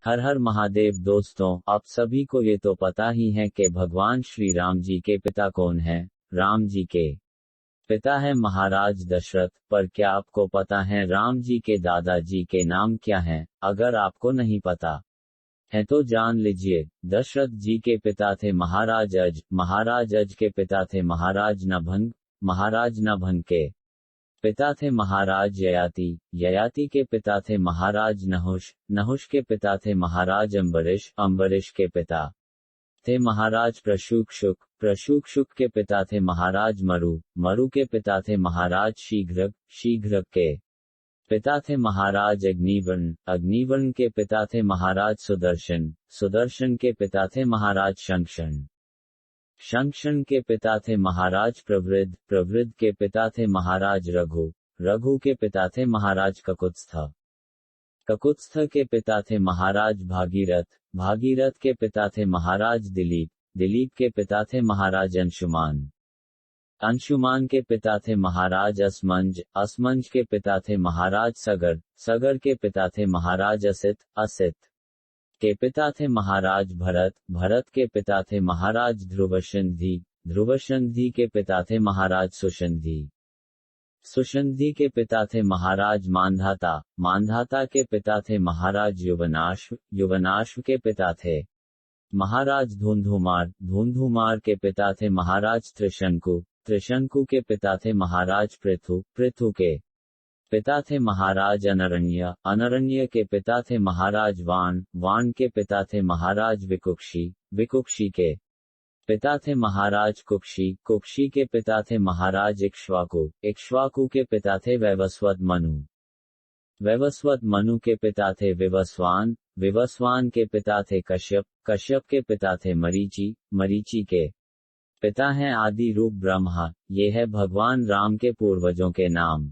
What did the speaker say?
हर हर महादेव। दोस्तों, आप सभी को ये तो पता ही है कि भगवान श्री राम जी के पिता कौन है। राम जी के पिता है महाराज दशरथ। पर क्या आपको पता है राम जी के दादाजी के नाम क्या हैं? अगर आपको नहीं पता है तो जान लीजिए। दशरथ जी के पिता थे महाराज अज, महाराज अज के पिता थे महाराज नभंग, महाराज नभंग के पिता थे महाराज ययाति, ययाति के पिता थे महाराज नहुष, नहुष के पिता थे महाराज अम्बरीश, अम्बरीश के पिता थे महाराज प्रशुक, प्रशुक के पिता थे महाराज मरु, मरु के पिता थे महाराज शीघ्रक, शीघ्रक के पिता थे महाराज अग्निवर्ण, अग्निवर्ण के पिता थे महाराज सुदर्शन, सुदर्शन के पिता थे महाराज शंखषण, शंखषण के पिता थे महाराज प्रवृद्ध, प्रवृद्ध के पिता थे महाराज रघु, रघु के पिता थे महाराज ककुत्स्थ, ककुत्स्थ के पिता थे महाराज भागीरथ, भागीरथ के पिता थे महाराज दिलीप, दिलीप के पिता थे महाराज अंशुमान, अंशुमान के पिता थे महाराज असमंज, असमंज के पिता थे महाराज सगर, सगर के पिता थे महाराज असित, असित के पिता थे महाराज भरत, भरत के पिता थे महाराज ध्रुवसंधि, ध्रुवसंधि के पिता थे महाराज सुषंधि, सुषंधि के पिता थे महाराज मांधाता, मांधाता के पिता थे महाराज युवनाश्व, युवनाश्व के पिता थे महाराज धुंधुमार, धुंधुमार के पिता थे महाराज त्रिशंकु, त्रिशंकु के पिता थे महाराज पृथु, पृथु के पिता थे महाराज अनरण्य, अनरण्य के पिता थे महाराज वाण, वाण के पिता थे महाराज विकुक्षी, विकुक्षी के पिता थे महाराज कुक्षी, कुक्षी के पिता थे महाराज इक्ष्वाकु, इक्ष्वाकु के पिता थे वैवस्वत मनु, वैवस्वत मनु के पिता थे विवस्वान, विवस्वान के पिता थे कश्यप, कश्यप के पिता थे मरीचि, मरीचि के पिता हैं आदि रूप ब्रह्मा। ये है भगवान राम के पूर्वजों के नाम।